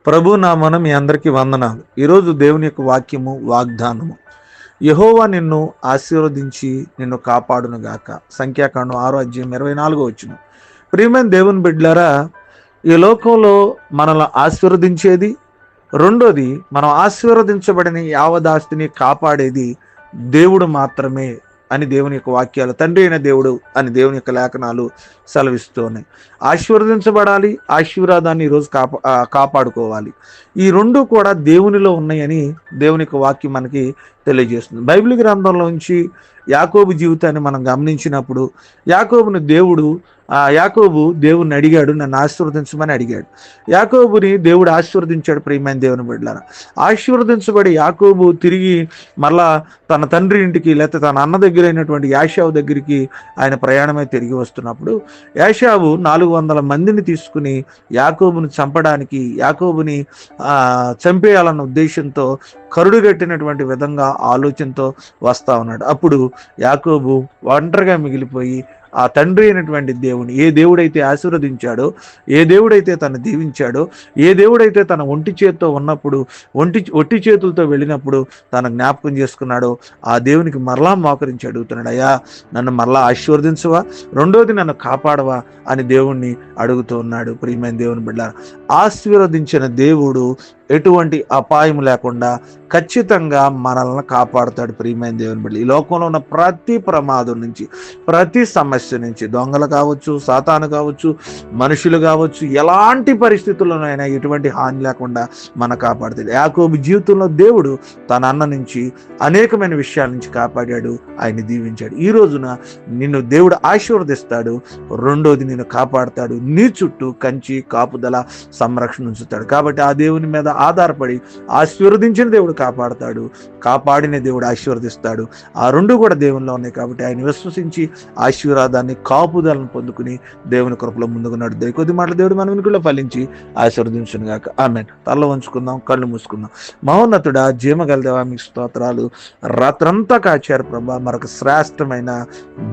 ప్రభు నామన మీ అందరికీ వందనాలు. ఈరోజు దేవుని యొక్క వాక్యము, వాగ్దానము. యెహోవా నిన్ను ఆశీర్వదించి నిన్ను కాపాడును గాక. సంఖ్యాకాండం 6:24. ప్రియమైన దేవుని బిడ్డలారా, ఈ లోకంలో మనల్ని ఆశీర్వదించేది, రెండోది మనం ఆశీర్వదించబడిన యావదాస్తిని కాపాడేది దేవుడు మాత్రమే అని దేవుని యొక్క వాక్యాలు, తండ్రి అయిన దేవుడు అని దేవుని యొక్క లేఖనాలు సెలవిస్తూ ఉన్నాయి. ఆశీర్వదించబడాలి, ఆశీర్వాదాన్ని ఈరోజు కాపాడుకోవాలి. ఈ రెండు కూడా దేవునిలో ఉన్నాయని దేవుని యొక్క వాక్యం మనకి తెలియజేస్తుంది. బైబిల్ గ్రంథంలోంచి యాకోబు జీవితాన్ని మనం గమనించినప్పుడు యాకోబు దేవుని అడిగాడు, నన్ను ఆశీర్వదించమని అడిగాడు. యాకోబుని దేవుడు ఆశీర్వదించాడు. ప్రియమైన దేవుని బిడ్డలారా, ఆశీర్వదించబడి యాకోబు తిరిగి మళ్ళా తన తండ్రి ఇంటికి, లేకపోతే తన అన్న దగ్గర అయినటువంటి యాషావు దగ్గరికి ఆయన ప్రయాణమై తిరిగి వస్తున్నప్పుడు యాషావు 400 మందిని తీసుకుని యాకోబుని చంపడానికి, యాకోబుని చంపేయాలన్న ఉద్దేశంతో, కరుడుగట్టినటువంటి విధంగా ఆలోచనతో వస్తా ఉన్నాడు. అప్పుడు యాకోబు ఒంటరిగా మిగిలిపోయి ఆ తండ్రి అయినటువంటి దేవుని, ఏ దేవుడైతే ఆశీర్వదించాడో, ఏ దేవుడైతే తను దీవించాడో, ఏ దేవుడైతే తన ఒంటి చేతితో ఉన్నప్పుడు, ఒట్టి చేతులతో వెళ్ళినప్పుడు తన జ్ఞాపకం చేసుకున్నాడో ఆ దేవునికి మరలా మోకరించి అడుగుతున్నాడు, అయ్యా నన్ను మరలా ఆశీర్వదించవా, రెండోది నన్ను కాపాడవా అని దేవుణ్ణి అడుగుతూ ఉన్నాడు. ప్రియమైన దేవుని బిడ్డ, ఆశీర్వదించిన దేవుడు ఎటువంటి అపాయం లేకుండా ఖచ్చితంగా మనల్ని కాపాడుతాడు. ప్రియమైన దేవుని బిడ్డ, ఈ లోకంలో ఉన్న ప్రతి ప్రమాదం నుంచి, ప్రతి సమస్య నుంచి, దొంగలు కావచ్చు, సాతాను కావచ్చు, మనుషులు కావచ్చు, ఎలాంటి పరిస్థితుల్లోనైనా ఎటువంటి హాని లేకుండా మన కాపాడుతాడు. యాకోబు జీవితంలో దేవుడు తన అన్న నుంచి అనేకమైన విషయాల నుంచి కాపాడాడు, ఆయన్ని దీవించాడు. ఈ రోజున నిన్ను దేవుడు ఆశీర్వదిస్తాడు, రెండోది నిన్ను కాపాడుతాడు, నీ చుట్టూ కంచి, కాపుదల, సంరక్షణ ఉంచుతాడు. కాబట్టి ఆ దేవుని మీద ఆధారపడి ఆశీర్వదించిన దేవుడు కాపాడుతాడు, కాపాడిన దేవుడు ఆశీర్వదిస్తాడు. ఆ రెండు కూడా దేవునిలో ఉన్నాయి. కాబట్టి ఆయన విశ్వసించి ఆశీర్వాదాన్ని, కాపుదలను పొందుకుని దేవుని కృపలో ముందుకు నడుద్దాయి. కొద్ది మాటలు దేవుడు మన వెనుకలో ఫలించి ఆశీర్వదించును గాక. ఆమేన్. తల వంచుకుందాం, కళ్ళు మూసుకుందాం. మహోన్నతుడా, జీవగల దేవా, మీకు స్తోత్రాలు. రాత్రంతా కాచారు ప్రభా, మరొక శ్రేష్టమైన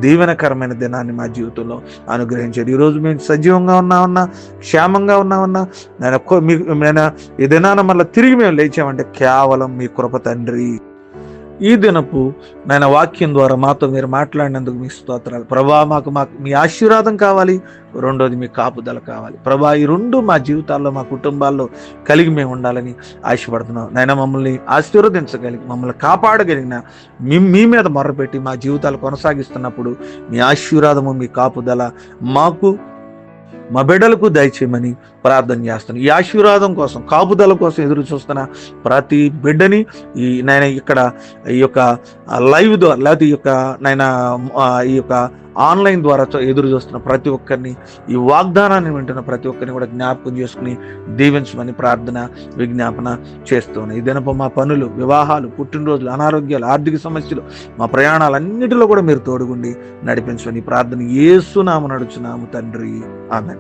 దీవెనకరమైన దినాన్ని మా జీవితంలో అనుగ్రహించాడు. ఈరోజు మేము సజీవంగా ఉన్నామన్నా, క్షేమంగా ఉన్నామన్నా, నేను ఈ దినాన మళ్ళీ తిరిగి మేము లేచామంటే కేవలం మీ కృప తండ్రి. ఈ దినపు నేను వాక్యం ద్వారా మాతో మీరు మాట్లాడినందుకు మీ స్తోత్రాలు ప్రభా. మాకు మీ ఆశీర్వాదం కావాలి, రెండోది మీ కాపుదల కావాలి ప్రభా. ఈ రెండు మా జీవితాల్లో, మా కుటుంబాల్లో కలిగి మేము ఉండాలని ఆశపడుతున్నాం. నైనా మమ్మల్ని ఆశీర్వదించగలిగి, మమ్మల్ని కాపాడగలిగిన మీ మీద మొర్రపెట్టి మా జీవితాలు కొనసాగిస్తున్నప్పుడు మీ ఆశీర్వాదము, మీ కాపుదల మాకు, మా బిడ్డలకు దయచేయమని ప్రార్థన చేస్తాను. ఈ ఆశీర్వాదం కోసం, కాపుదల కోసం ఎదురు చూస్తున్న ప్రతి బిడ్డని ఇక్కడ ఈ యొక్క లైవ్ ద్వారా, లేకపోతే ఈ యొక్క ఆన్లైన్ ద్వారా ఎదురు చూస్తున్న ప్రతి ఒక్కరిని, ఈ వాగ్దానాన్ని వింటున్న ప్రతి ఒక్కరిని కూడా జ్ఞాపకం చేసుకుని దీవించమని ప్రార్థన, విజ్ఞాపన చేస్తున్నాను. ఈ దినపు మా పనులు, వివాహాలు, పుట్టినరోజులు, అనారోగ్యాలు, ఆర్థిక సమస్యలు, మా ప్రయాణాలన్నిటిలో కూడా మీరు తోడుగుండి నడిపించమని ప్రార్థన యేసు నామమున అడుగుచున్నాము తండ్రి. ఆమేన్.